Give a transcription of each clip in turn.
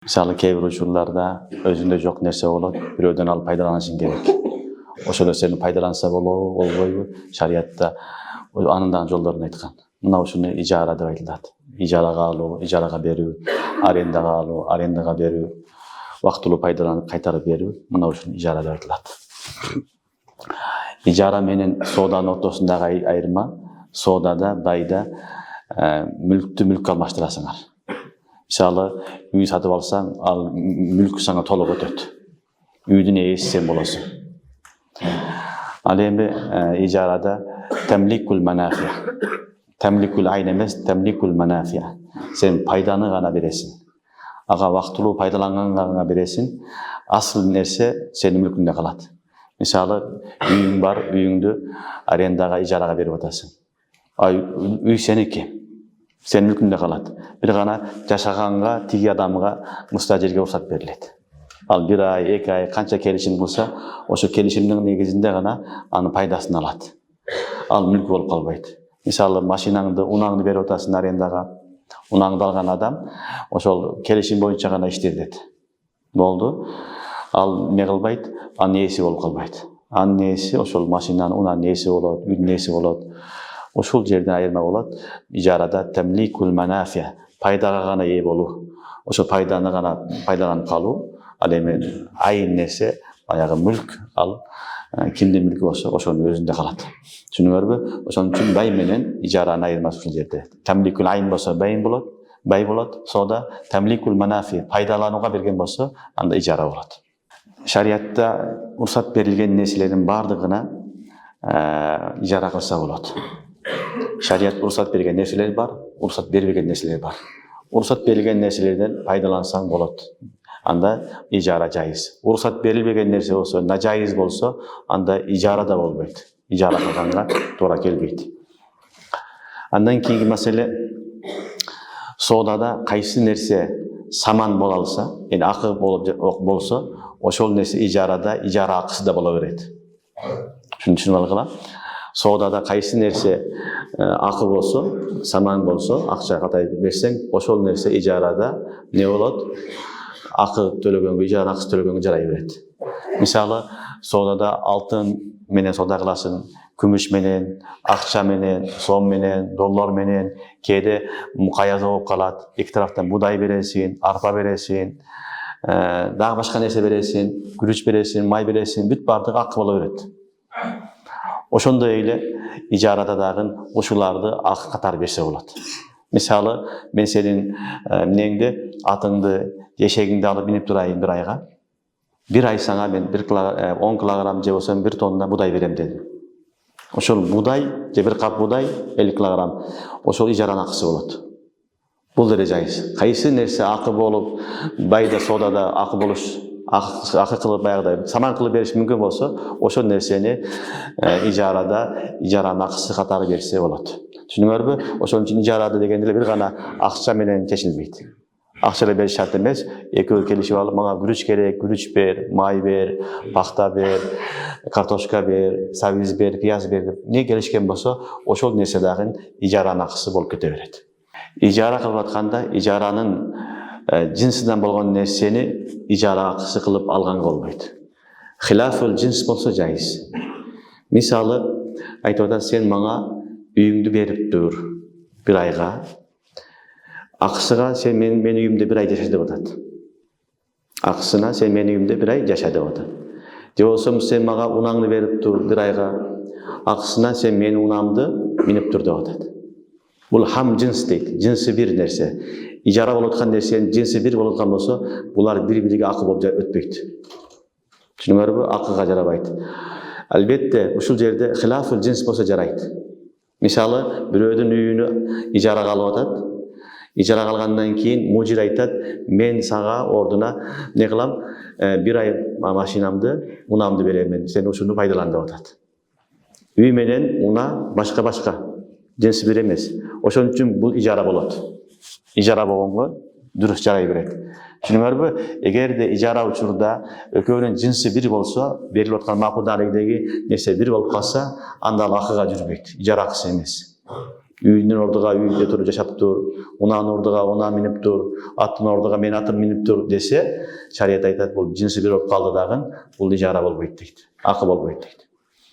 Misалы кейбір учурларда өзүндө жок нерсе болот, бирөөдөн алып пайдаланышың керек. Ошол нерсени пайдаланса болобу, болбойбу? Шариятта анын дагы жолдорун айткан. Мына ушуну ижара деп айтылат. Ижарага алуу, ижарага берүү, арендага алуу, арендага берүү, вактылуу пайдаланып кайтарып берүү, мына ушуну ижара деп айтылат. Ижара менен сооданын ортосундагы айырма, соодада, байда мүлктү мүлккө алмаштырасыңар. Мисалы, үй сатып алсаң, ал мүлк саңа толук өтөт. Үйдүн ээси сен болосуң. Ал эми ижарада тамликул манафия. Тамликул айн эмес, тамликул манафия. Сен пайданы гана бересиң. Ага вактылуу пайдаланганга гана бересиң. Асыл нерсе сенин мүлкүңдө калат. Мисалы, үйүң бар, үйүңдү арендага, ижарага берип атасың. Үй сеники. Сенин мүлкүңдө калат. Бир гана жашаганга, тиги адамга мустажирге уруксат берилет. Ал 1 ай, 2 ай канча келишим кылса, ошо келишимдин негизинде гана анын пайдасын алат. Ал мүлк болуп калбайт. Мисалы, машинаңды, унаңды берип атасың арендага. Унаңды алган адам ошол келишим боюнча гана иштетет. Болду. Ал не кылбайт? Анын ээси болуп калбайт. Анын ээси ошол машинанын, унанын ээси болот, үйдүн ээси болот. Ошол жерден айырма болот. Ижарада тамликул манафия, пайдага гана ээ болуу. Ошо пайданы гана пайдаланып калуу. Ал эми айын нерсе, баягы мүлк, ал кимдин мүлкү болсо, ошонун өзүндө калат. Түшүнүңөрбү? Ошон үчүн бай менен ижаранын айырмасы ушул жерде. Тамликул айын болсо бай болот, соода тамликул манафи, пайдаланууга берген болсо, анда ижара болот. Шариятта уруксат берилген нерселердин бардыгына ижара кылса болот. Шарият уруксат берген нерселер бар, уруксат бербеген нерселер бар. Уруксат берилген нерселерден пайдалансаң болот. Анда ижара жайыз. Уруксат берилбеген нерсе болсо, нажайыз болсо, анда ижара да болбойт. Ижара кылганга туура келбейт. Андан кийинки маселе, соодада кайсы нерсе саман боло алса, акы болсо, ошол нерсе ижарада ижара акысы да боло берет. Түшүнүп алгыла. Соодада кайсы нерсе акы болсо, саман болсо, акча катай берсең, ошол нерсе ижарада не болот? Акы төлөгөнгө, ижара акысы төлөгөнгө жарай берет. Мисалы, соодада алтын менен соода кыласың, күмүш менен, акча менен, сом менен, доллар менен, кээде мукаяса болуп калат. Эки тараптан будай бересиң, арпа бересиң, дагы башка нерсе бересиң, күрүч бересиң, май бересиң, бүт бардыгы акы боло берет. Ошондой эле ижарада дагы ушуларды акы катары берсе болот. Мисалы, мен сенин эмнеңди, атыңды, эшегиңди алып минип турайын 1 айга. 1 ай саңа мен 10 килограмм же болсо 1 тонна будай берем дедим. Ошол будай же 1 кап будай 50 килограмм. Ошол ижаранын акысы болот. Бул деле жайыз. Кайсы нерсе акы болуп, байда соодада акы болуш, акы кылып баягыдай саман кылып бериш мүмкүн болсо, ошол нерсени ижарада ижаранын акысы катары берсе болот. Түшүнүңөрбү? Ошон үчүн ижарада деген эле бир гана акча менен чечилбейт. Акча эле бериш шарт эмес. Экөө келишип алып, мага күрүч керек, күрүч бер, май бер, пахта бер, картошка бер, сабиз бер, пияз бер деп не келишкен болсо, ошол нерсе дагы ижаранын акысы болуп кете берет. Ижара кылып атканда, ижаранын жинсидан болгон нерсени ижара акысы кылып алганга болбойт. Хилафул жинс болсо жайыз. Мисалы, айтып атат, сен мага үйүңдү берип тур 1 айга. Акысына сен менин үйүмдө 1 ай жаша деп атат. Акысына сен менин үйүмдө 1 ай жаша деп атат. Же болсо сен мага унаңды берип тур 1 айга. Акысына сен менин унамды минип тур деп атат. Бул хам жинс дейт. Жинси бир нерсе. Ижара болуп аткан нерсенин жинси бир болуп аткан болсо, булар бири-бириге акы болуп өтпөйт. Түшүнүңөрбү? Акыга жарабайт. Албетте, ушул жерде хилафул жинс болсо жарайт. Мисалы, бирөөдүн үйүнү ижарага алып атат. Ижарага алгандан кийин мужир айтат, мен сага ордуна не кылам, 1 ай машинамды, унамды берем, сен ушуну пайдалан деп атат. Үй менен уна башка жинси бир эмес. Ошон үчүн бул ижара болот. Ижара болгонго дурус жарай берет. Түшүнүңөрбү? Эгерде ижара учурда экөөнүн жинси бир болсо, берилип аткан макулдардагы нерсе бир болуп калса, анда ал акыга жүрбөйт. Ижара акысы эмес. Үйүнүн ордуга үйдө туруп жашаптыр, унаанын ордуга унаа миниптир, аттын ордуга мен атым миниптир десе, шарият айтат бул жинси бир болуп калды дагы, бул ижара болбойт дейт. Акы болбойт дейт.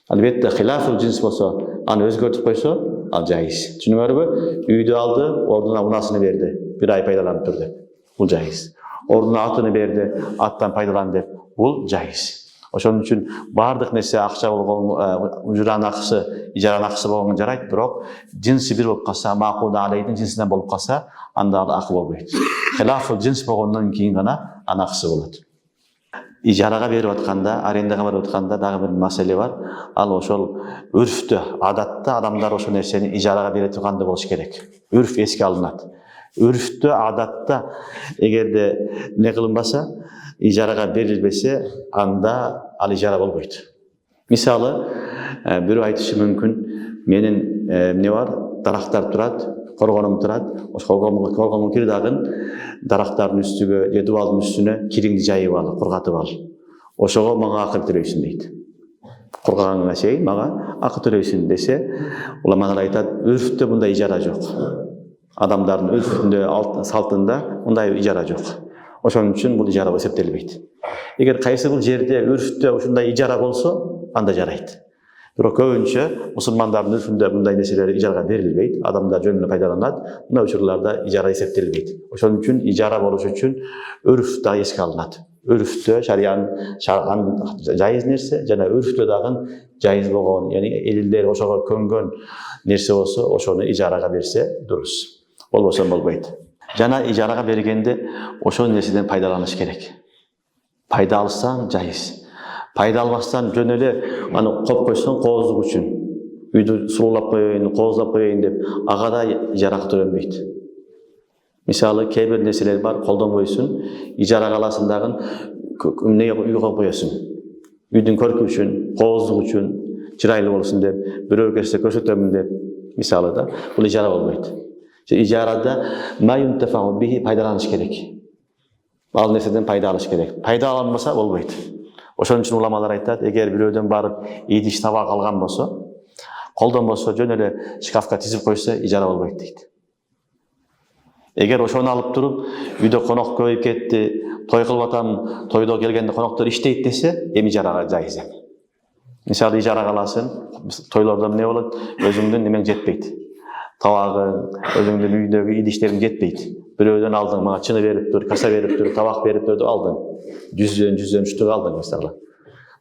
Албетте хилафул жинс болсо, аны өзгөртүп койсо, ал жайыз. Түшүнүңөрбү? Үйдү алды, ордуна унаасыны берди, бир ай пайдаланып тур деп. Бул жайыз. Ордуна атыны берди, аттан пайдалан деп. Бул жайыз. Ошон үчүн бардык нерсе акча болгон, ужуран акысы, ижаранын акысы болгон жарайт, бирок жинси бир болуп калса, макулда алейдин жинсинен болуп калса, анда акы болбойт. Хилафул жинс болгондон кийин гана анын акысы болот. Ижарага берип атканда, арендага берип атканда дагы бир маселе бар. Ал ошол үрфтө, адатта адамдар ошол нерсени ижарага бере турганда болуш керек. Үрф эске алынат. Үрфтө, адатта эгерде не кылынбаса, ижарага берилбесе, анда ал ижара болбойт. Мисалы, бирөө айтышы мүмкүн, менин эмне бар, дарактар турат, коргонум турат, ошол коргонуmun кири дагы дарактардын үстүгө, же дубалдын үстүнө кириңди жайып ал, кургатып ал. Ошого мага акы төлөйсүн дейт. Кургаганга чейин мага акы төлөйсүн десе, уламалар айтат, үрфтө мындай ижара жок. Адамдардын үрфүндө, салтында мындай ижара жок. Ошон үчүн бул ижара болуп эсептелбейт. Эгер кайсы бир жерде үрфтө ушундай ижара болсо, анда жарайт. Бирок көбүнчө мусулмандардын үрфүндө мындай нерселер ижарага берилбейт, адамдар жөн эле пайдаланат. Мына учурларда ижара эсептелбейт. Ошон үчүн ижара болуш үчүн үрф да эске алынат. Үрфтө шариянын жайыз нерсе жана үрфтө дагы жайыз болгон, яни элдер ошого көнгөн нерсе болсо, ошону ижарага берсе дурус. Болбосо болбойт. Жана ижарага бергенде ошол нерседен пайдаланыш керек. Пайда алсаң жайыз. Пайда албастан жөн эле аны коп койсоң кооздук үчүн, үйдү сулуулап коеюн, кооздап коеюн деп, ага да ижара төлөнбөйт. Мисалы, кээ бир нерселер бар, колдонбойсуң, ижарага аласың дагы эмне үйгө коесуң. Үйдүн көркү үчүн, кооздук үчүн, чырайлуу болсун деп, бирөө келсе көрсөтөмүн деп, мисалы да, бул ижара болбойт. Ижарада маюнтафау бихи пайдаланыш керек. Ал нерседен пайда алыш керек. Пайда алынбаса болбойт. Ошон үчүн уламалар айтат, эгер бирөөдөн барып идиш табак алган болсо, колдонбосо жөн эле шкафка тизип койсо, ижара болбойт дейт. Эгер ошону алып туруп, үйдө конок көбөйүп кетти, той кылып атам, тойдо келгенде коноктор иштейт десе, эми ижарага жайыз эми. Мисалы, ижарага аласың, тойлордо эмне болот, өзүңдүн немең жетпейт. Табагың, өзүңдүн үйдөгү идиштериң жетпейт. Бирөөдөн алдың, мага чыны берип тур, каса берип тур, табак берип тур деп алдың. 100 үчтүк алдың мисалы.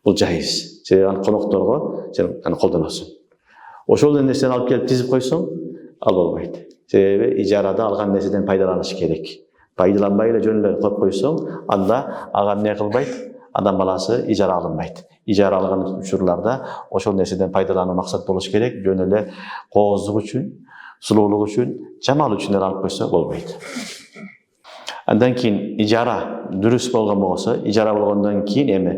Бул жайыз. Сен конокторго сен аны колдоносуң. Ошол нерсени алып келип тизип койсоң, ал болбойт. Себеби ижарада алган нерседен пайдаланыш керек. Пайдаланбай эле жөн эле коюп койсоң, анда ага эмне кылбайт? Адам баласы ижара алынбайт. Ижара алган учурларда ошол нерседен пайдалануу максат болуш керек, жөн эле кооздук үчүн, сулуулук үчүн, жамал үчүн алып койсо болбойт. Андан кийин ижара дурус болгон болсо, ижара болгондон кийин эми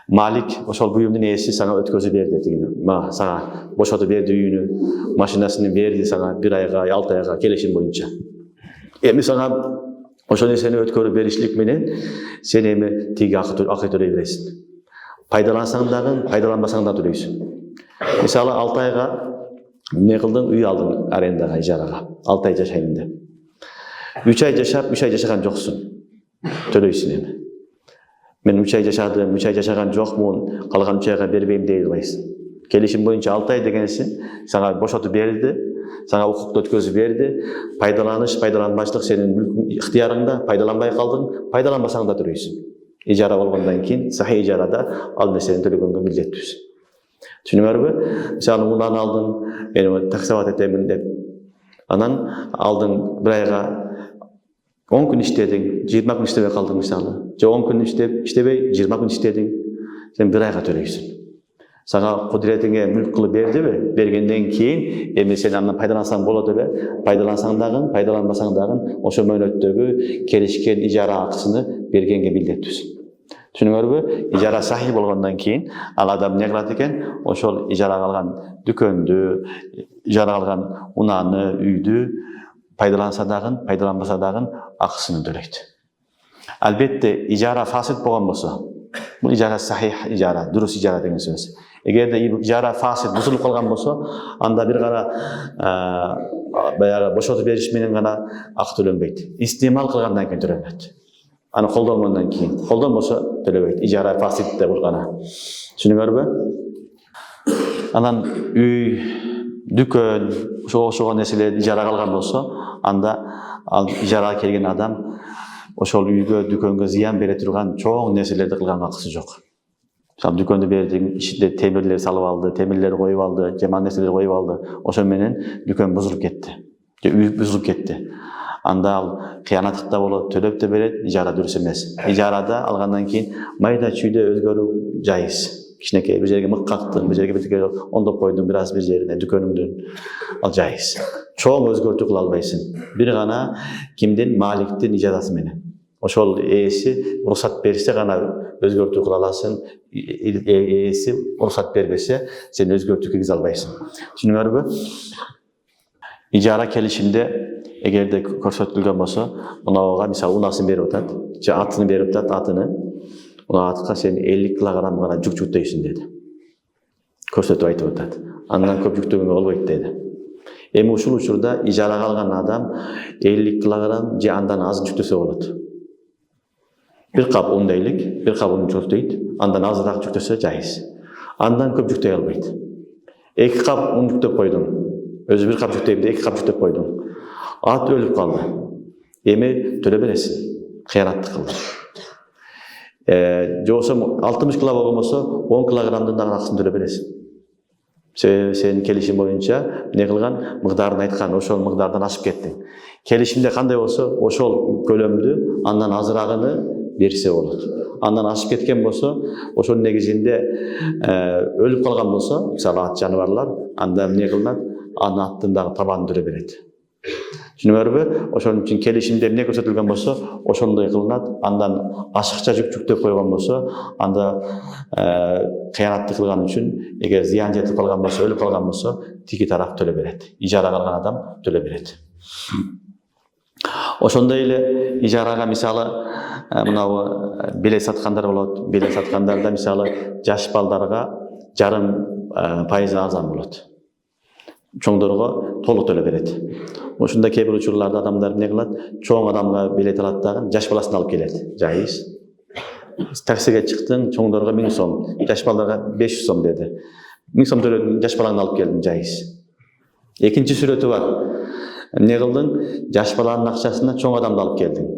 малик ошол буюмдун ээси сага өткөзүп берди дегени. Мага сага бошотуп берди үйүнү, машинасын берди сага 1 айга, 6 айга келишим боюнча. Эми сага ошол нерсени өткөрүп беришлик менен сен эми тиги акы төлөй бересиң. Пайдалансаң дагы, пайдаланбасаң да төлөйсүң. Мисалы 6 айга эмне кылдың? Үй алдың арендага, ижарага. 6 ай жашайын деп. 3 ай жашап, 3 ай жашаган жоксуң. Төлөйсүң эми. Мен 3 ай жашадым, 3 ай жашаган жокмун, калган 3 айга бербейм дей албайсың. Келишим боюнча 6 ай дегенсин сага бошотуп берди, сага укукту өткөзүп берди. Пайдаланыш, пайдаланбачлык сенин ыктыярыңда, пайдаланбай калдың, пайдаланбасаң да төлөйсүң. Ижара болгондон кийин сахий ижарада ал нерсени төлөгөнгө милдеттүүсүң. Түшүнүңөрбү? Мисалы, унаны алдың, мен таксовать этемин деп. Анан алдың 1 айга 10 күн иштедиң, 20 күн иштебей калдың мисалы. Же 10 күн иштебей, 20 күн иштедиң. Сен 1 айга төлөйсүң. Сага кудуретиңе мүлк кылып бердиби? Бергенден кийин эми сен андан пайдалансаң болот эле. Пайдалансаң дагы, пайдаланбасаң дагы ошо мөөнөттөгү келишкен ижара акысыны бергенге милдеттүүсүң. Түшүнүңөрбү? Ижара сахий болгондон кийин ал адам эмне кылат экен? Ошол ижарага алган дүкөндү, ижарага алган унаны, үйдү пайдаланса дагы, пайдаланбаса дагы акысын төлөйт. Албетте, ижара фасид болгон болсо, Бұл ижара сахих ижара, дұрыс ижара деген сөз. Егер де ижара фасид бұзылып қалған болса, анда бір ғана баяғы бошотып беріш менен ғана ақы төленбейді. Истемал қылғаннан кейін төленеді. Аны қолданғаннан кейін. Қолданбаса төлебейді. Ижара фасид де болғаны. Түсініңіздер бе? Анан үй, дүкен, ошол нерселерди ижараға алған болса, анда ижараға келген адам ошол үйгө, дүкөнгө зыян бере турган чоң нерселерди кылганга акысы жок. Мисалы дүкөндү бердим, ичинде темирлер салып алды, темирлер коюп алды, жаман нерселер коюп алды. Ошол менен дүкөн бузулуп кетти. Же үй бузулуп кетти. Анда ал кыянаттыкта болот, төлөп да берет, ижара дұрыс эмес. Ижарада алгандан кийин майда чүйдө өзгөрүү жайыз. Кичинекей бир жерге мык кактың, бир жерге битке ондоп койдуң, бир аз бир жерине дүкөнүңдүн, ал жайыз. Чоң өзгөртүү кыла албайсың. Бир гана кимдин? Маликтин ижазасы менен. Ошол ээси уруксат берсе гана өзгөртүү кыла аласың. Ээси уруксат бербесе, сен өзгөртүү киргизе албайсың. Түшүнүңөрбү? Ижара келишимде эгерде көрсөтүлгөн болсо, мынауга мисалы унасын берип атат, же атыны берип атат, атыны. Уна атка сен 50 килограмм гана жүк жүктөйсүң деди. Көрсөтүп айтып атат. Андан көп жүктөгөнгө болбойт деди. Эми ушул учурда ижарага алган адам 50 килограмм же андан аз жүктөсө болот. Bir kap un deylik, bir kap un жүктөйт, андан азыраак жүктөсө жайыз. Андан көп жүктөй албайт. 2 кап un жүктөп койдуң. Өзү 1 кап жүктөйм деп 2 кап жүктөп койдуң. At өлүп калды. Эми төлөп бересиң. Кыянаттык кылды. Жоксо 60 кг болгонсо 10 килограммдын дагы акысын төлөп бересиң. Сен келишим боюнча не кылган, мыгдарын айткан, ошол мыгдардан ашып кеттиң. Келишимде кандай болсо, ошол көлөмдү андан азырагыны берсе болот. Андан ашып кеткен болсо, ошонун негизинде өлүп калган болсо, мисалы ат жаныбарлар, анда эмне кылынат? Анын аттын дагы табанын төлөп берет. Түшүнүңөрбү? Ошон үчүн келишимде эмне көрсөтүлгөн болсо, ошондой кылынат. Андан ашыкча жүктөп койгон болсо, анда кыянаттык кылган үчүн, эгер зыян жетип калган болсо, өлүп калган болсо, тиги тараф төлөп берет. Ижарага алган адам төлөп берет. Ошондой эле ижарага мисалы мынау билет саткандар болот. Билет саткандарда мисалы жаш балдарга жарым пайыз арзан болот. Чоңдорго толук төлөп берет. Ошондо кээ бир учурларда адамдар эмне кылат? Чоң адамга билет алат дагы жаш баласын алып келет. Жайыз. Таксиге чыктың, чоңдорго 1000 сом, жаш балдарга 500 сом деди. 1000 сом төлөдүң, жаш баланы алып келдиң, жайыз. Экинчи сүрөтү бар. Эмне кылдың? Жаш баланын акчасына чоң адамды алып келдиң.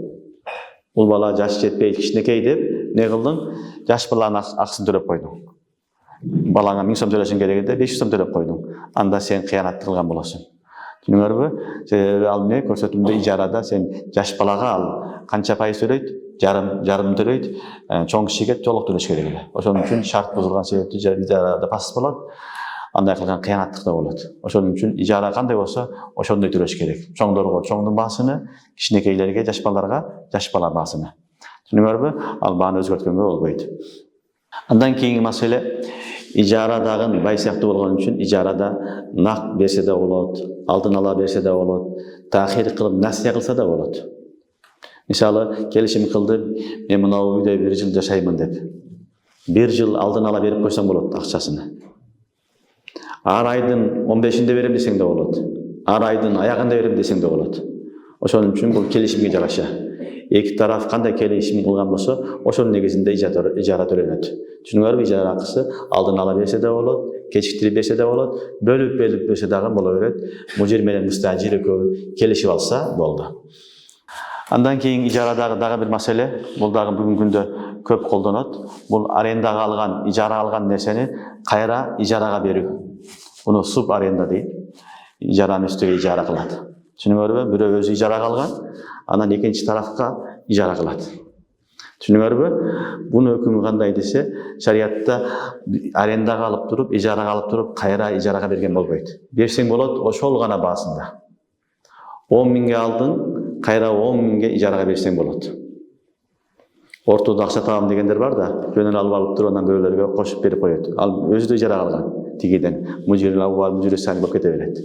Бул бала жаш жетпейт, кичинекей деп, эмне кылдың? Жаш баланын акысын төлөп койдуң. Балаңа 1000 сом төлөшүң керегинде 500 сом төлөп койдуң. Анда сен кыянат кылган болосуң. Түшүнүңөрбү? Себеби ал эмне көрсөтүмдө ижарада сен жаш балага ал канча пайыз төлөйт? Жарым төлөйт. Чоң кишиге толук төлөш керек эле. Ошон үчүн шарт бузулган себептен ижарада пас болот. Андай кылган кыянаттык да болот. Ошон үчүн ижара кандай болсо, ошондой төлөш керек. Чоңдорго чоңдун баасыны, кичинекейлерге, жаш балдарга жаш бала баасыны. Түшүнүңөрбү? Ал бааны өзгөрткөнгө болбойт. Андан кийинки маселе ижарадагы бай сыяктуу болгон үчүн ижарада нак берсе да болот, алдын ала берсе да болот, таахир кылып насия кылса да болот. Мисалы, келишим кылды, мен мынау үйдө 1 жыл жашаймын деп. 1 жыл алдын ала берип койсоң болот акчасын. Ар айдын 15-inde берем десең да болот. Ар айдын аягында берем десең да болот. Ошон үчүн бул келишимге жараша. Эки тараф кандай келишим кылган болсо, ошонун негизинде ижара төлөнөт. Түшүнүңөрбү? Ижара акысы алдын ала берсе да болот, кечиктирип берсе да болот, бөлүп берсе дагы боло берет. Мужир менен мустажир экөө келишип алса болду. Андан кийин ижарадагы дагы бир маселе, бул дагы бүгүнкү күндө көп колдонот. Бул арендага алган, ижара алган нерсени кайра ижарага берүү. Буну суб аренда дейт. Ижаранын үстүгө ижара кылат. Түшүнүңөрбү? Бирөө өзү ижарага алган, анан экинчи тарафка ижара кылат. Түшүнүңөрбү? Буну өкүмү кандай десе, шариатта арендага алып туруп, ижарага алып туруп, кайра ижарага берген болбойт. Берсең болот, ошол гана баасында. 10 миңге алдың, кайра 10 миңге ижарага берсең болот. Ортодо акча табам дегендер бар да, жөнүн алып туруп, анан бөөлөргө кошуп берип коет. Ал өзү да ижарага алган. Тигиден мужирин алып, мужир сан болуп кете берет.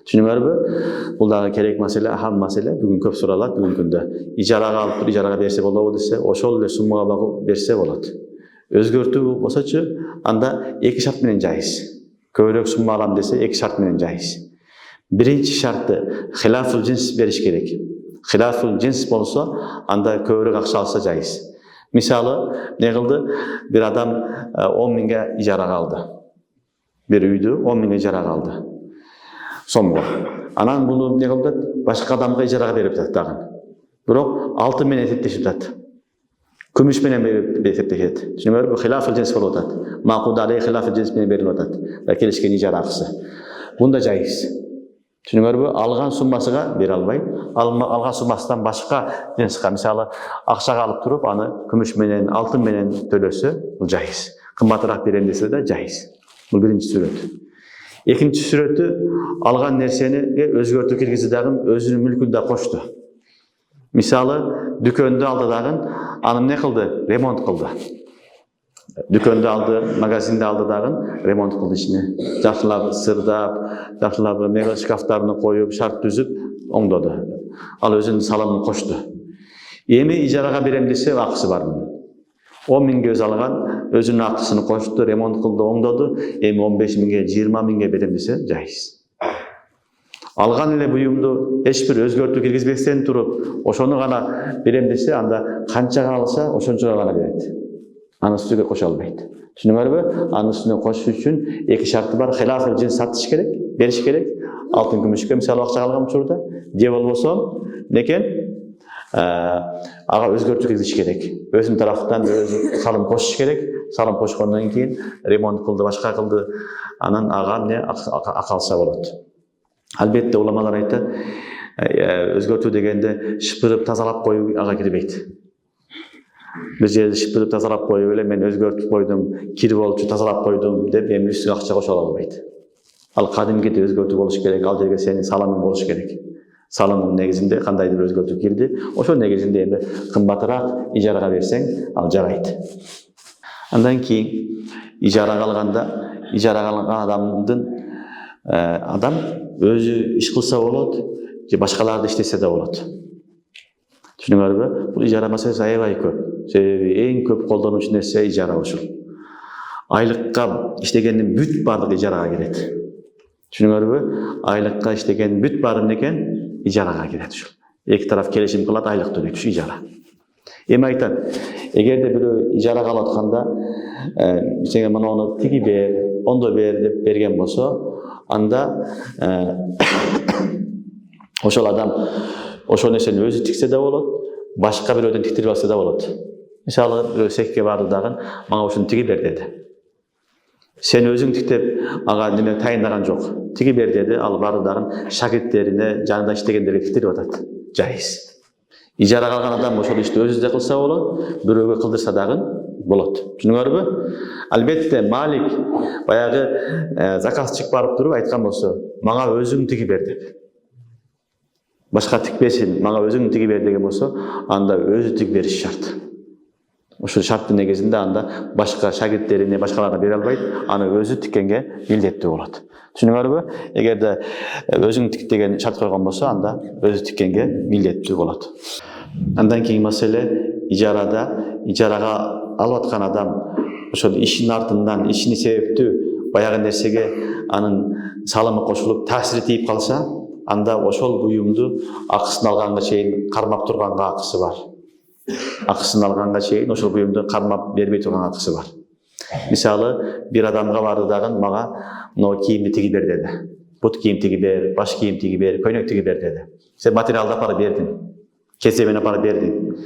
Түшүнүңөрбү? Бул дагы керек маселе, ахам маселе. Бүгүн көп суралат бүгүнкү күндө. Ижарага алып туруп, ижарага берсе болобу десе, ошол эле суммага берсе болот. Өзгөртүү болсочу, анда эки шарт менен жайыз. Көбүрөөк сумма алам десе, эки шарт менен жайыз. Биринчи шарты хилафул джинс бериш керек. Хилафул джинс болсо, анда көбүрөөк акча алса жайыз. Мисалы, не кылды? Бир адам 10 миңге ижарага алды. Бир үйдү 10 миңге ижарага алды. Сомго. Анан буну не кылды? Башка адамга ижарага берип жатат дагы. Бирок алтын менен эсептешип жатат. Күмүш менен берип эсептешет. Түшүнүңөрбү? Хилафул джинс болуп атат. Макулда алей хилафул джинс менен берилип атат. Келишкен ижара акысы. Бунда жайыз. Түшүнүңөрбү? Алган суммасыга бере албайт. Алган суммасынан башка джинске, мисалы, акчага алып туруп, аны күмүш менен, алтын менен төлөсө, бул жайыз. Кымбатыраак берем десе да жайыз. Бул биринчи сүрөт. Экинчи сүрөтү алган нерсени өзгөртүп киргизи дагы өзүнүн мүлкүн да кошту. Мисалы, дүкөндү алды дагы, аны не кылды? Ремонт кылды. Дүкөндү алды, магазинди алды дагы, ремонт кылды ичине. Жакшылап сырдап, жакшылап мебель шкафтарын коюп, шарт түзүп, оңдоду. Ал өзүнүн салымын кошту. Эми ижарага берем десе акысы бар. 10 миңге өзү алган, өзүнүн акысын кошту, ремонт кылды, оңдоду. Эми 15 миңге, 20 миңге берем десе жайыз. Алган эле буюмду эч бир өзгөртүү киргизбестен туруп, ошону гана берем десе, анда канчага алса, ошончого гана берет. Анын үстүнө кошо албайт. Түшүнүңөрбү? Анын үстүнө кошуш үчүн эки шарты бар. Хилафыл джинс сатыш керек, бериш керек. Алтын күмүшкө мисалы акча алган учурда, же болбосо некен? Ага өзгөртүү киргизиш керек. Өзүнүн тараптан өзү салым кошуш керек. Салым кошкондон кийин ремонт кылды, башка кылды. Анан ага не акалса болот. Албетте уламалар айтат, өзгөртүү дегенде шыпырып тазалап коюу ага кирбейт. Бир жерди шыпырып тазалап коюп эле мен өзгөртүп койдум, кир болчу тазалап койдум деп эми үстүгө акча кошо албайт. Ал кадимкидей өзгөртүү болуш керек, ал жерге сенин салымың болуш керек. Салымың негизинде кандайдыр өзгөртүү кирди, ошол негизинде эми кымбатыраак ижарага берсең, ал жарайт. Андан кийин ижарага алган адамдын адам өзү иш кылса болот, же башкаларды иштесе да болот. Түшүнүңөрбү? Бул ижара маселеси аябай көп. Себеби эң көп колдонуучу нерсе ижара ушул. Айлыкка иштегендин бүт баардыгы ижарага кирет. Түшүнүңөрбү? Айлыкка иштеген бүт баары некен? Ижарага кирет ушул. Эки тараф келишим кылат, айлык төлөйт, ушу ижара. Эми айтат, эгерде бирөө ижарага алып атканда, сеңе муну тиги бер, ондо бер деп берген болсо, анда ошол адам ошол нерсени өзү тиксе да болот, башка бирөөдөн тиктирип алса да болот. Мисалы, бирөө секке барды дагы, мага ушуну тиги бер деди. Сен өзүң тиктеп, ага неме тайындаган жок. Тиги бер деди, ал барды дагы шагирттерине, жанында иштегендерге тиктирип атат. Жайыз. Ижарага алган адам ошол ишти өзү да кылса болот, бирөөгө кылдырса дагы болот. Түшүнүңөрбү? Албетте Малик баягы заказчик барып туруп айткан болсо, мага өзүң тиги бер деп. Башка тикпесин, мага өзүң тиги бер деген болсо, анда өзү тиги бериш шарт. Ошол шарттын негизинде анда башка шагирттерине, башкаларга бере албайт, аны өзү тиккенге милдеттүү болот. Түшүнүңөрбү? Эгерде өзүң тик деген шарт койгон болсо, анда өзү тиккенге милдеттүү болот. Андан кийин маселе ижарага алып аткан адам ошол ишин артынан, ишини себептүү баягы нерсеге анын салымы кошулуп, таасири тийип калса, анда ошол буюмду акысын алганга чейин кармап турганга акысы бар. Акысын алганга чейин ошол буюмду кармап бербей турган акысы бар. Мисалы, бир адамга барды дагы мага мына кийимди тиги бер деди. Бут кийим тиги бер, баш кийим тиги бер, көйнөк тиги бер деди. Сен материалды апарып бердиң. Кесебени апарып бердиң.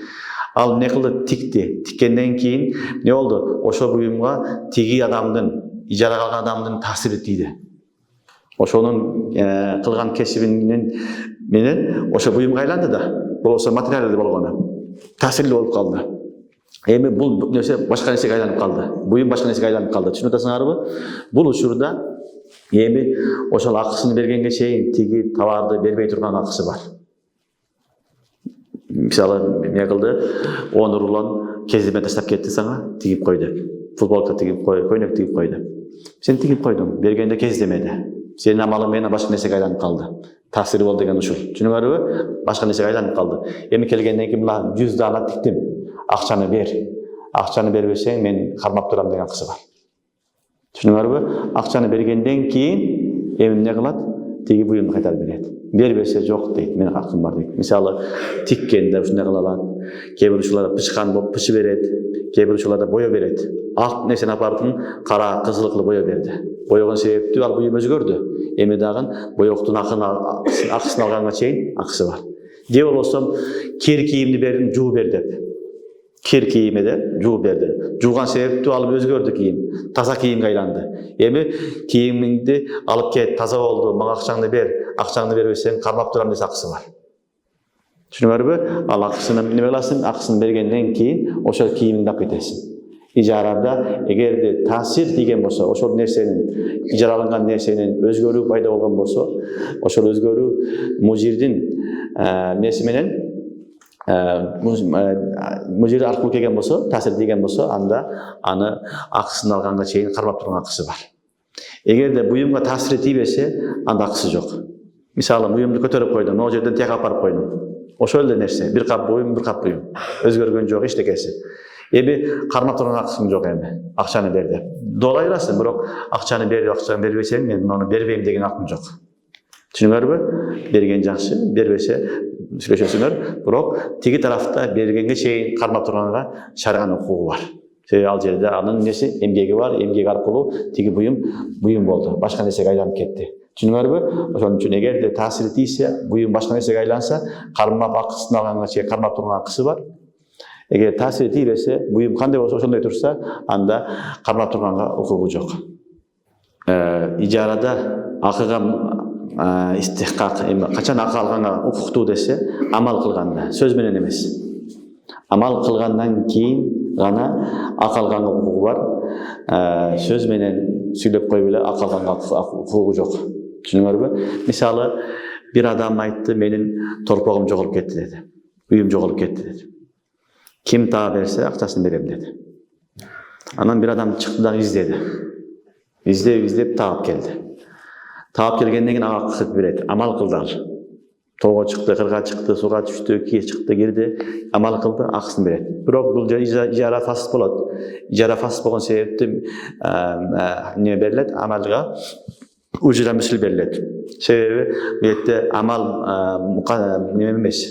Ал не кылды? Тикти. Тиккенден кийин не болду? Ошол буюмга тиги адамдын, ижарага алган адамдын таасири тийди. Ошонун кылган кесибинин менен ошо буюмга айланды да. Болбосо материалды болгону. Таасирлүү болуп калды. Эми бул нерсе башка нерсеге айланып калды. Буюм башка нерсеге айланып калды. Түшүнүп атасыңарбы? Бул учурда эми ошол акысын бергенге чейин тиги товарды бербей турган акысы бар. Мисалы, эмне кылды? 10 рулон кездеме таштап кетти сага, тигип кой деп. Футболка тигип кой, көйнөк тигип кой деп. Сен тигип койдуң, бергенде кездемеди. Сенин амалың менен башка нерсеге айланып калды. Таасири болду деген ушул. Түшүнүңөрбү? Башка нерсеге айланып калды. Эми келгенден кийин мына 100 дана тиктим. Акчаны бер. Акчаны бербесең мен кармап турам деген акысы бар. Түшүнүңөрбү? Акчаны бергенден кийин эми эмне кылат? Тиги буюмду кайтарып берет. Бербесе жок дейт, менин акым бар дейт. Мисалы, тиккенде ушундай кыла алат. Кээ бир учурларда пычкан болуп пычы берет, кээ бир учурларда боё берет. Ак нерсени апардым, кара, кызыл кылып боё берди. Боёгон себептүү ал буюм өзгөрдү. Эми дагы боёктун акысын алганга чейин акысы бар. Же болбосо кир кийимди бердим, жуу бер деп. Кир кийими деп жуу берди. Жууган себептүү алып өзгөрдү кийим. Таза кийимге айланды. Эми кийимиңди алып кет, таза болду, мага акчаңды бер. Акчаңды бербесең кармап турам десе акысы бар. Түшүнүңөрбү? Ал акысын неме кыласың? Акысын бергенден кийин ошол кийимиңди алып кетесиң. Ижарада эгерде таасир тийген болсо, ошол нерсенин, ижараланган нерсенин өзгөрүү пайда болгон болсо, ошол өзгөрүү мужирдин нерси менен мужир аркылуу келген болсо, таасир тийген болсо, анда аны акысын алганга чейин кармап турган акысы бар. Эгерде буюмга таасири тийбесе, анда акысы жок. Мисалы, буюмду көтөрүп койдум, могу жерден тияк апарып койдум. Ошол эле нерсе, бир кап буюм, бир кап буюм. Өзгөргөн жок эчтекеси. Эми кармап турган акысың жок эми. Акчаны бер деп. Доолай берасың, бирок акчаны бер, акчаны бербесең, мен муну бербейм деген акым жок. Түшүнүңөрбү? Берген жакшы, бербесе сүйлөшөсүңөр, бирок тиги тарафта бергенге чейин кармап турганга шариянын укугу бар. Себеби ал жерде анын нерси эмгеги бар, эмгек аркылуу тиги буюм болду. Башка нерсеге айланып кетти. Түшүнүңөрбү? Ошон үчүн эгерде таасири тийсе, буюм башка нерсеге айланса, кармап акысын алганга чейин кармап турган акысы бар. Эгер таасири тийбесе, буюм кандай болсо ошондой турса, анда кармап турганга укугу жок. Ижарада акыга истихкак, качан акы алганга укуктуу десе, амал кылганда, сөз менен эмес. Амал кылгандан кийин гана акы алганга укугу бар. Сөз менен сүйлөп коюп эле акы алганга укугу жок. Түшүнүңөрбү? Мисалы, бир адам айтты, менин торпогум жоголуп кетти деди. Үйүм жоголуп кетти деди. Ким таап берсе, акчасын берем деди. Анан бир адам чыкты да издеди. Издеп таап келди. Таап келгенден кийин ага акы берет. Амал кылды ал. Тоого чыкты, кырга чыкты, суга түштү, чыкты, кирди, амал кылды, акысын берет. Бирок бул ижара фасд болот. Ижара фасд болгон себептен не берилет? Амалга ужра мисл берилет. Себеби бул жерде амал неме эмес,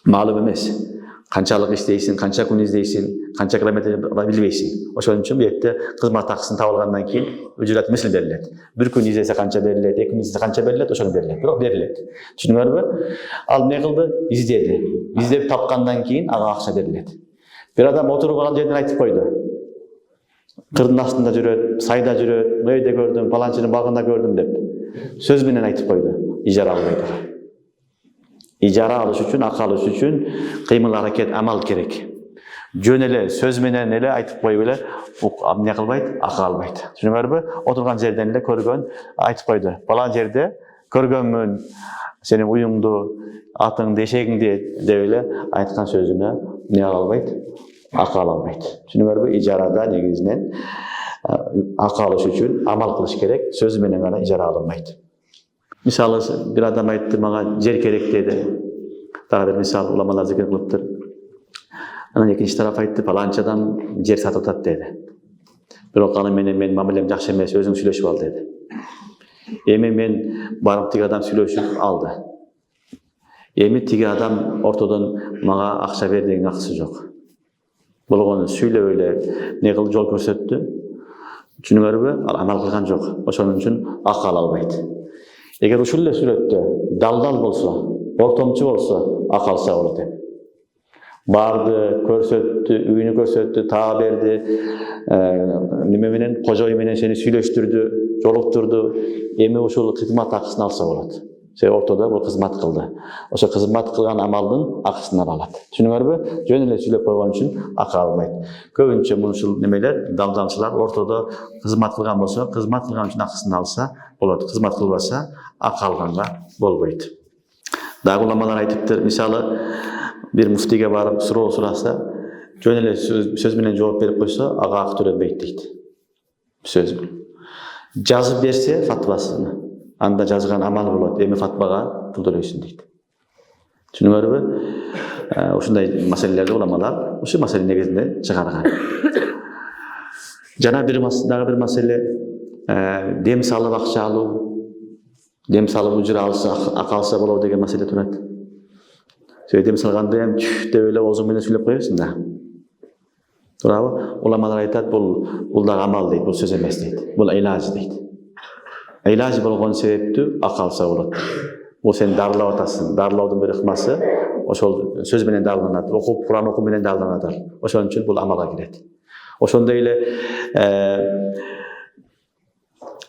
маалым эмес. Канчалык иштейсиң, канча күн издейсиң, канча километр билбейсиң. Ошон үчүн бул жерде кызмат акысын таап алгандан кийин үжрат мисл берилет. Бир күн издесе канча берилет, 2 күн издесе канча берилет, ошону берилет. Бирок берилет. Түшүнүңөрбү? Ал эмне кылды? Издеди. Издеп тапкандан кийин ага акча берилет. Бир адам отуруп алган жерден айтып койду. Кырдын астында жүрөт, сайда жүрөт, мөйдө көрдүм, паланчынын багында көрдүм деп. Сөз менен айтып койду. Ижара албайдыр. Ижара алыш үчүн, акы алыш үчүн кыймыл аракет, амал керек. Жөн эле сөз менен эле айтып коюп эле эмне кылбайт, акы албайт. Түшүнүңөрбү? Отурган жерден эле көргөн айтып койду. Балан жерде көргөнмүн сенин уюңду, атыңды, эшегиңди деп эле айткан сөзүнө эмне ала албайт? Акы ала албайт. Түшүнүңөрбү? Ижарада негизинен акы алыш үчүн амал кылыш керек, сөз менен гана ижара алынбайт. Мисалы, бир адам айтты, мага жер керек деди. Дагы бир мисал уламалар зикир кылыптыр. Анан экинчи тараф айтты, паланчы адам жер сатып атат деди. Бирок аны менен мен мамилем жакшы эмес, өзүң сүйлөшүп ал деди. Эми мен барып тиги адам сүйлөшүп алды. Эми тиги адам ортодон мага акча бер деген акысы жок. Болгону сүйлөп эле не кылды, жол көрсөттү. Түшүнүңөрбү? Ал амал кылган жок. Ошон үчүн акы ала албайт. Эгер ушул эле сүрөттө далдал болсо, ортомчу болсо, акы алса болот эми. Барды, көрсөттү, үйүнү көрсөттү, таа берди, неме менен, кожой менен сени сүйлөштүрдү, жолуктурду. Эми ушул кызмат акысын алса болот. Себеби ортодо бул кызмат кылды. Ошо кызмат кылган амалдын акысын ала алат. Түшүнүңөрбү? Жөн эле сүйлөп койгон үчүн акы албайт. Көбүнчө ушул немелер, далдалчылар ортодо кызмат кылган болсо, кызмат кылган үчүн акысын алса болот. Кызмат кылбаса, акы алганга болбойт. Дагы уламалар айтыптыр, мисалы, бир муфтийге барып суроо сураса, жөн эле сөз менен жооп берип койсо, ага акы төлөнбөйт дейт. Сөз. Жазып берсе фатвасын, анда жазган амал болот. Эми фатвага пул төлөйсүң дейт. Түшүнүңөрбү? Ушундай маселелерди уламалар ушу маселе негизинде чыгарган. Жана дагы бир маселе дем салып акча алуу, дем салып ужура алса, акы алса болобу деген маселе турат. Дем салганда эм деп эле оозуң менен сүйлөп коесуң да. Туурабы? Уламалар айтат, бул дагы амал дейт, бул сөз эмес дейт. Бул илаж дейт. Илаж болгон себептүү акы алса болот. Бул сен дарылап атасың. Дарылоодун бир ыкмасы ошол сөз менен дарыланат, окуп Куран окуу менен дарыланат. Ошон үчүн бул амалга кирет. Ошондой эле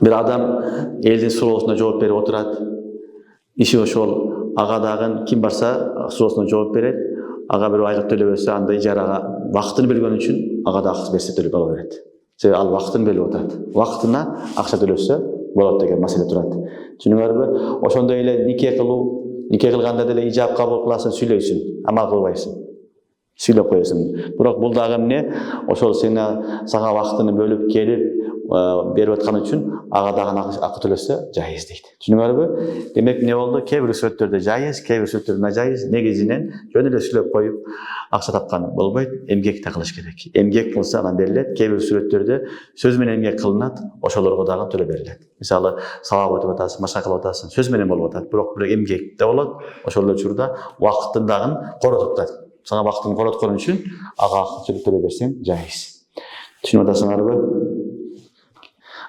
бир адам элдин суроосуна жооп берип отурат. Иши ошол, ага дагы ким барса суроосуна жооп берет. Ага бир айгып төлөбөсө, анда ижарага вакытын билген үчүн ага да акы берсе төлөп ала берет. Себеби ал вакытын билип атат. Вакытына акча төлөсө болот деген маселе турат. Түшүнүңөрбү? Ошондой эле нике кылганда деле ижап кабыл кыласың, сүйлөйсүң, амал кылбайсың. Сүйлөп коесуң. Бирок бул дагы эмне? Ошол сага вакытын бөлүп келип берип аткан үчүн ага дагы акы төлөсө жайыз дейт. Түшүнүңөрбү? Демек эмне болду? Кээ бир сүрөттөрдө жайыз, кээ бир сүрөттөрдө нажайыз. Негизинен жөн эле сүйлөп коюп акча тапкан болбойт, эмгек да кылыш керек. Эмгек кылса анан берилет. Кээ бир сүрөттөрдө сөз менен эмгек кылынат, ошолорго дагы төлөп берилет. Мисалы, сабак өтүп атасың, башка кылып атасың, сөз менен болуп атат, бирок бир эмгек да болот. Ошол эле учурда вакытын дагы коротуп атат. Сага вакытын короткон үчүн ага акча төлөп берсең жайыз. Түшүнүп атасыңарбы?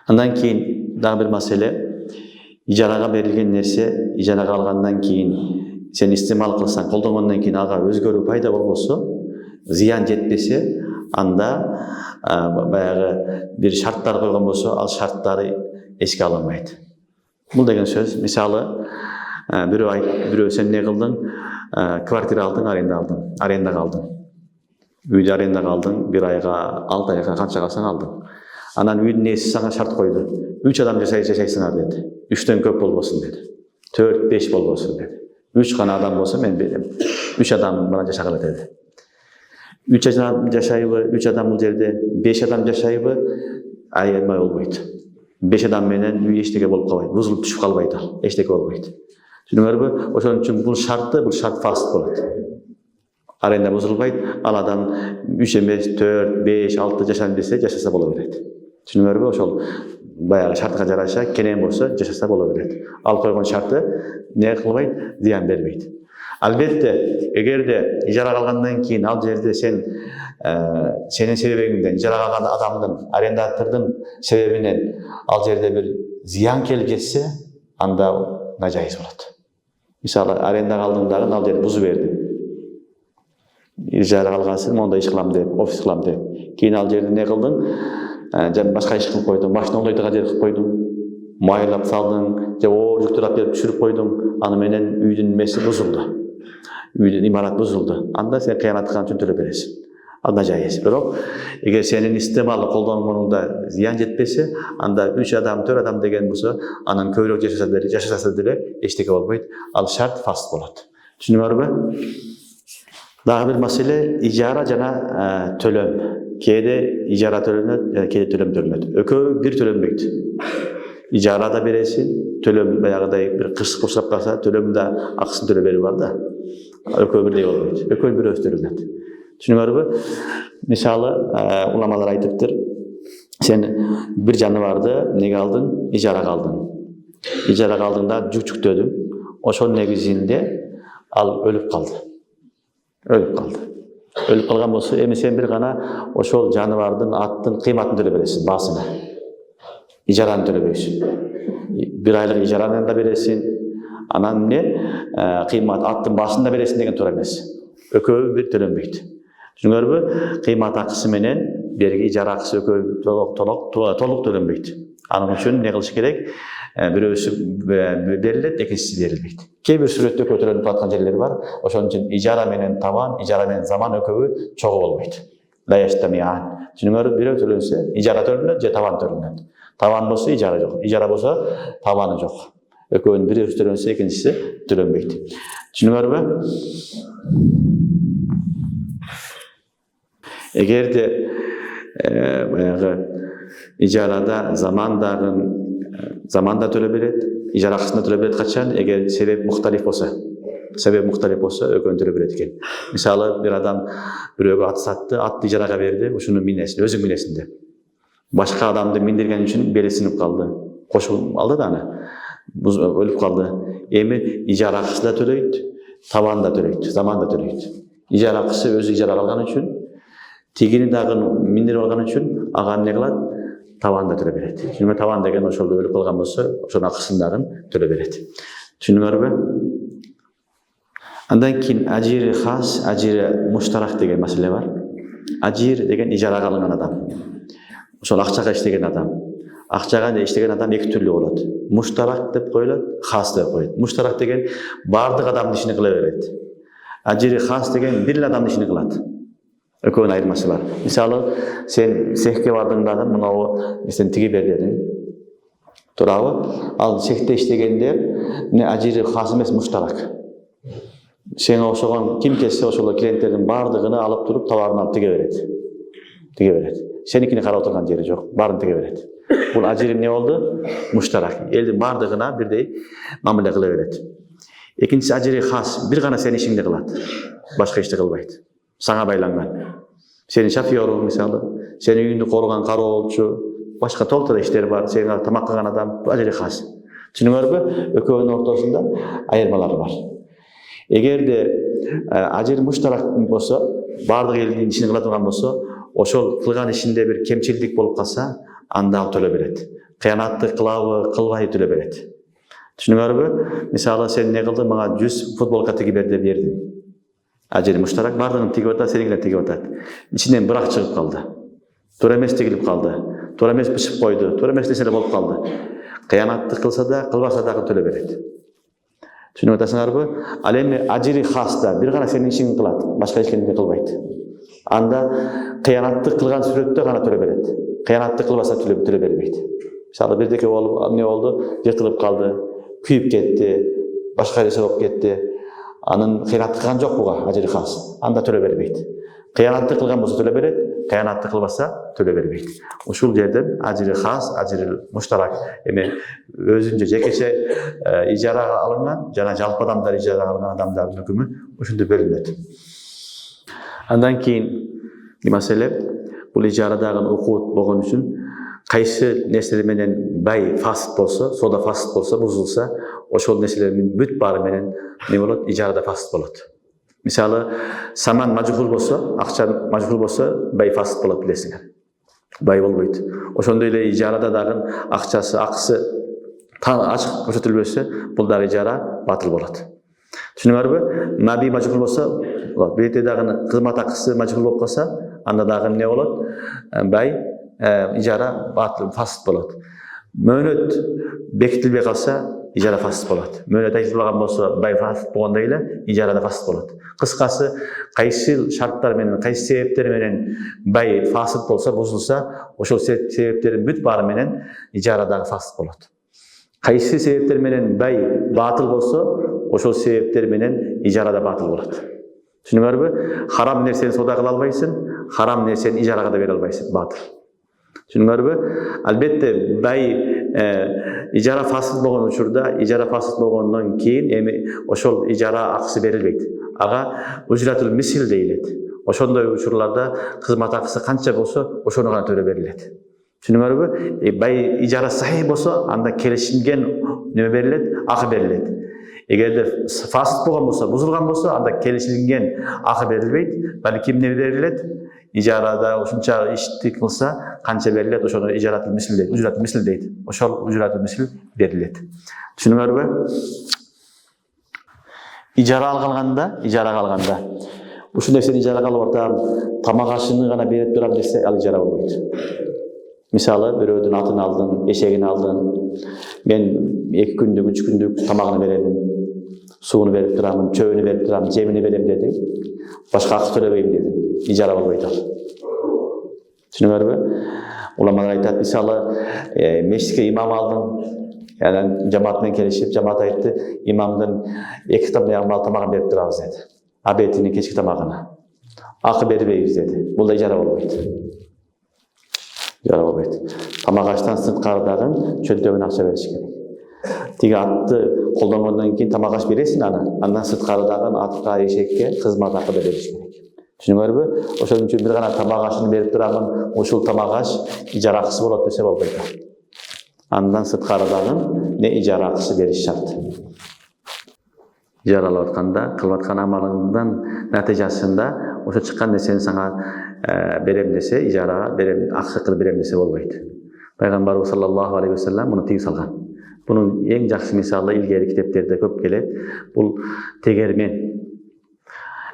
Андан кийин дагы бир маселе, ижарага берилген нерсе, ижарага алгандан кийин сен истемал кылсаң, колдонгондон кийин ага өзгөрүү пайда болбосо, зыян жетпесе, анда баягы бир шарттар койгон болсо, ал шарттары эске алынбайт. Бул деген сөз, мисалы, бирөө сен не кылдың, квартира алдың, арендага алдың. Үйдү арендага алдың, бир айга, 6 айга канча калсаң алдың. Анан үйдүн ээси сага шарт койду. 3 адам жашайсыңар деди. 3төн көп болбосун деди. 4-5 болбосун деди. 3 гана адам болсо мен берем. 3 адам менен жашагыла деди. 3 адам жашайбы, 3 адам бул жерде, 5 адам жашайбы, аябай болбойт. 5 адам менен үй эчтеке болуп калбайт, бузулуп түшүп калбайт ал, эчтеке болбойт. Түшүнүңөрбү? Ошон үчүн бул шарт фаст болот. Аренда бузулбайт, ал адам 3 эмес, 4, 5, 6 жашайм десе, жашаса боло берет. Түшүнүңөрбү? Ошол баягы шартка жараша кенен болсо жашаса боло берет. Ал койгон шарты не кылбайт, зыян бербейт. Албетте, эгерде ижарага алгандан кийин ал жерде сенин себебиңден, ижарага алган адамдын, арендатордун себебинен ал жерде бир зыян келип жетсе, анда нажайыз болот. Мисалы, арендага алдың дагы ал жерди бузуп бердиң. Ижарага алгансың, монда иш кылам деп, офис кылам деп. Кийин ал жерди не кылдың? Башка иш кылып койдуң, машина оңдойдуган жер кылып койдуң, майылап салдың, же оор жүктөр алып келип түшүрүп койдуң, аны менен үйдүн немеси бузулду. Үйдүн имарат бузулду. Анда сен кыянат кылган үчүн төлөп бересиң. Ал нажайыз. Бирок эгер сенин истемалы колдонгонуңда зыян жетпесе, анда 3 адам, 4 адам деген болсо, анан көбүрөөк жашаса деле эчтеке болбойт. Ал шарт фаст болот. Түшүнүңөрбү? Дагы бир маселе, ижара жана төлөм. Кээде ижара төлөнөт, кээде төлөм төлөнөт. Экөө бир төлөнбөйт. Ижара да бересиң, төлөм баягыдай бир кырсык учурап калса, төлөм да акысын төлөп берүү бар да. Экөө бирдей болбойт. Экөө бирөөсү төлөнөт. Түшүнүңөрбү? Мисалы, уламалар айтыптыр. Сен бир жаныбарды неге алдың? Ижарага алдың. Ижарага алдыңда жүктөдүң. Ошол негизинде ал өлүп калды. Өлүп калган болсо, эми сен бир гана ошол жаныбардын аттын кыйматын төлөп бересиң, баасына. Ижараны төлөбөйсүң. Бир айлык ижараны да бересиң. Анан кыймат аттын баасына бересиң деген туура эмес. Экөө бир төлөнбөйт. Түшүнүңөрбү? Кыймат акысы менен берги ижара акысы экөө толук төлөнбөйт. Анын үчүн не кылыш керек? Бирөөсү берилет, экинчиси берилбейт. Кээ бир сүрөттө көтөрүлүп аткан жерлер бар. Ошон үчүн ижара менен таван, ижара менен заман экөөбү чогуу болбойт. Даяштамыян. Түшүнүңөрбү? Бирөө төлөнсө, ижара төлөнөт же таван төлөнөт. Таван болсо ижара жок, ижара болсо таваны жок. Экөөнүн бирөөсү төлөнсө, экинчиси төлөнбөйт. Түшүнүңөрбү? Эгерде баягы ижарада заман да төлөп берет, ижара акысын да төлөп берет качан? Эгер себеп мухталиф болсо. Себеби muhtarip bolsa ökön төлөп берет экен. Мисалы, бир адам бирөөгө ат сатты, атты ижарага берди, ушуну минесин, өзүң минесинде. Башка адамды миндирген үчүн бели сынып калды. Кошуп алды да аны. Өлүп калды. Эми ижара акчасы да төлөйт, табан да төлөйт, заман да төлөйт. Ижара акчасы өзү ижара алган үчүн, тигини дагы миндирип алган үчүн ага эмне кылат? Табан да төлөп берет. Чүнүгө табан деген ошолду өлүп калган болсо, ошонун акчасын дагы төлөп берет. Түшүндүңөрбү? Андан кийин ажир хас, ажир муштарак деген маселе бар. Ажир деген ижарага алынган адам. Ошол акчага иштеген адам. Акчага иштеген адам эки түрлүү болот. Муштарак деп коюлат, хас деп коюлат. Муштарак деген бардык адамдын ишин кыла берет. Ажир хас деген бир эле адамдын ишин кылат. Экөөнүн айырмасы бар. Мисалы, сен цехке бардың дагы, мынау сен тиги бер дедиң. Туурабы? Ал цехте иштегендер не ажир хас эмес, муштарак. Сен ошогон ким келсе ошол клиенттердин бардыгын алып туруп товарын алып тиге берет. Тиге берет. Сеникини карап отурган жери жок, баарын тиге берет. Бул ажир эмне болду? Муштарак. Элдин бардыгына бирдей мамиле кыла берет. Экинчиси ажир хас, бир гана сенин ишиңди кылат. Башка ишти кылбайт. Саңа байланган. Сенин шофёруң мисалы, сенин үйүңдү корган кароолчу, башка толтура иштер бар, сен тамак кылган адам, ажир хас. Түшүнүңөрбү? Экөөнүн ортосунда айырмалар бар. Эгерде ажир муштарак болсо, бардык элдин ишин кыла турган болсо, ошол кылган ишинде бир кемчилдик болуп калса, анда ал төлөп берет. Кыянаттык кылабы, кылбай төлөп берет. Түшүнүңөрбү? Мисалы, сен не кылдың, мага 100 футболка тиги бер деп бердиң. Ажир муштарак бардыгын тигип атат, сеникине тигип атат. Ичинен бирак чыгып калды. Туура эмес тигилип калды. Туура эмес бышып койду. Туура эмес нерселер болуп калды. Кыянаттык кылса да, кылбаса дагы төлөп берет. Түшүнүп атасыңарбы? Ал эми ажири хаста бир гана сенин ишиңди кылат, башка эч кимди кылбайт. Анда кыянаттык кылган сүрөттө гана төлөп берет. Кыянаттык кылбаса төлөп бербейт. Мисалы, бирдеке болуп, эмне болду? Жыртылып калды, күйүп кетти, башка нерсе болуп кетти. Анын кыянаттык кылган жок буга, ажири хас. Анда төлөп бербейт. Кыянаттык кылган болсо төлөп берет, кыянаттык кылбаса төлөп бербейт. Ушул жерден ажири хас, ажири муштарак эми өзүнчө жекече ижарага алынган жана жалпы адамдар ижарага алынган адамдардын өкүмү ушундай бөлүнөт. Андан кийин маселе бул ижарадагы укут болгон үчүн кайсы нерселер менен бай фасык болсо, сода фасык болсо, бузулса, ошол нерселердин бүт баары менен не болот? Ижарада фасык болот. Мисалы, саман мажхул болсо, акча мажхул болсо, бай фасык болот билесиңер. Бай болбойт. Ошондой эле ижарада дагы акчасы, акысы ачык көрсөтүлбөсө, бул дагы ижара батыл болот. Түшүнүңөрбү? Маби мажхул болсо, бирде дагы кызмат акысы мажхул болуп калса, анда дагы эмне болот? Бай ижара батыл фасык болот. Мөөнөт бекитилбей калса, ижара фасык болот. Мөөнөт айтылбаган болсо, бай фасык болгондой эле ижарада фасык болот. Кыскасы, кайсы шарттар менен, кайсы себептер менен бай фасык болсо, бузулса, ошол себептердин бүт баары менен ижарадагы фасык болот. Кайсы себептер менен бай батыл болсо, ошол себептер менен ижарада батыл болот. Түшүнүңөрбү? Харам нерсени сода кыла албайсың, харам нерсени ижарага да бере албайсың, батыл. Түшүнүңөрбү? Албетте бай ижара фасык болгон учурда, ижара фасык болгондон кийин эми ошол ижара акысы берилбейт. Ага ужратул мисил дейилет. Ошондой учурларда кызмат акысы канча болсо, ошону гана төлөп берилет. Түшүнүңөрбү? Бай ижара сахий болсо, анда келишилген неме берилет, акы берилет. Эгерде фасык болгон болсо, бузулган болсо, анда келишилген акы берилбейт. Балки эмне берилет? Ижарада ушунча ишти кылса, канча берилет, ошону ижаратыл мисил дейт, ужратыл мисил дейт. Ошол ужратыл мисил берилет. Түшүнүңөрбү? Ижарага алганда, ушул нерсени ижарага алып атам, тамак ашыны гана берип турам десе, ал ижара болбойт. Мисалы, бирөөдүн атын алдың, эшегин алдың, мен 2 күндүк, 3 күндүк тамагын беремин, сууну берип турамын, чөбүнү берип турамын, жемини берем деди. Башка акы төлөбөйм деди. Ижара болбойт ал. Түшүнүңөрбү? Уламалар айтат, мисалы, мешитке имам алдың, yani жамаат менен келишип, жамаат айтты, имамдын 2 тамагын берип турабыз деди. Абетинин кечки тамагына. Акы бербейбиз деди. Бул да ижара болбойт. Ижара болбойт. Тамак аштан сырткары дагы чөнтөгүнө акча бериш керек. Tigi atты колдонгондон кийин тамак аш бересиң аны. Андан сырткарыдагы атка, эшекке кызмат акы да бериш керек. Түшүнүңөрбү? Ошон үчүн бир гана тамак ашын берип турамын, ушул тамак аш ижара акысы болот десе болбойт. Андан сырткарыдагы не ижара акысы бериш шарт. Ижаралап атканда кылып аткан амалыңдын натыйжасында ошо чыккан нерсени сага берем десе, ижарага берем, акы кылып берем десе болбойт. Пайгамбарыбыз саллаллаху алейхи ва саллям муну тиги салган. Bunun en жақсы мисалы ilgari kitaplarda көп келет. Бул тегермен.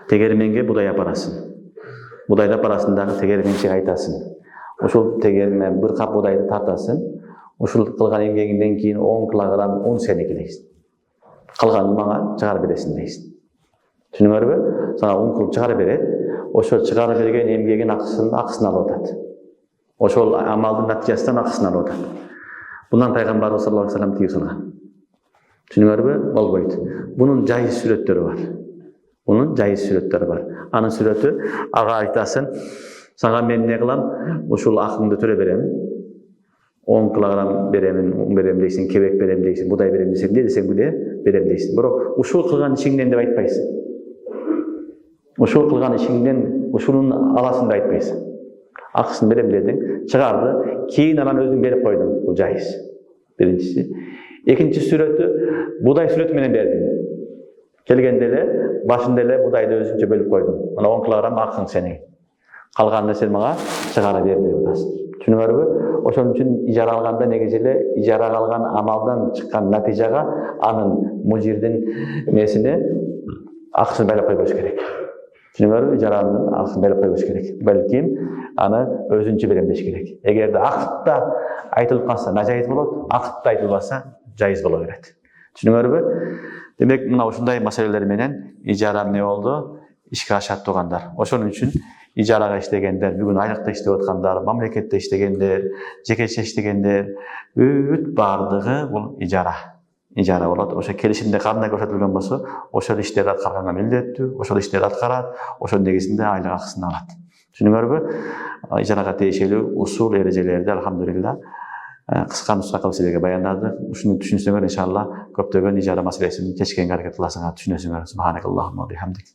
Тегерменге будай апарасың. Будайды апарасың дагы тегерменчиге айтасың. Ошол тегермен бир кап будайды тартасың. Ошол кылган эмгегиңден кийин 10 килограмм un сеники дейсиң. Калганын мага чыгарып бересиң дейсиң. Түшүнүңөрбү? Сага 10 кылып чыгарып берет. Ошол чыгарып берген эмгегин акысын алып атат. Ошол амалдын натыйжасынан акысын алып атат. Bundan Peygamberimiz sallallahu aleyhi ve sellem tigi salgan. Түшүнүңөрбү? Болбойт. Bunun жайыз сүрөттөрү бар. Bunun жайыз сүрөттөрү бар. Анын сүрөтү ага айтасың, сага мен не кылам? Ушул акыңды төлөп берем. 10 килограмм берем дейсиң, кебек берем дейсиң, будай берем дейсиң, эмне десең берем дейсиң. Бирок ушул кылган ишиңден деп айтпайсың. Ушул кылган ишиңден ушунун аласың деп айтпайсың. Акысын берем дедиң, чыгарды, кийин анан өзүң берип койдуң. Бул жайыз. Биринчиси. Экинчи сүрөтү будай сүрөтү менен бердиң. Келгенде эле, башында эле будайды өзүнчө бөлүп койдуң. Мына 10 килограмм акың сенин. Калганын сен мага чыгарып бер деп атасың. Түшүнүңөрбү? Ошон үчүн ижара алганда негизи эле ижара алган амалдан чыккан натыйжага анын мужирдин несине акысын байлап койбош керек. Түшүнүңөрбү? Ижаранын акысын байлап койбош керек. Балким аны өзүнчө берем деш керек. Эгерде акытта айтылып калса нажайыз болот, акытта айтылбаса жайыз боло берет. Түшүнүңөрбү? Демек, мына ушундай маселелер менен ижара эмне болду? Ишке ашат тугандар. Ошон үчүн ижарага иштегендер, бүгүн айлыкта иштеп аткандар, мамлекетте иштегендер, жекече иштегендер, бүт бардыгы бул ижара. Ижара болот. Ошо келишимде кандай көрсөтүлгөн болсо, ошол иштерди аткарганга милдеттүү, ошол иштерди аткарат, ошол негизинде айлык акысын алат. Түшүнүңөрбү? Ижарага тиешелүү усул эрежелерди алхамдулилла кыска нуска кылып силерге баяндадык. Ушуну түшүнсөңөр иншалла көптөгөн ижара маселесин чечкенге аракет кыласыңар, түшүнөсүңөр. Субханакаллахумма ва бихамдик.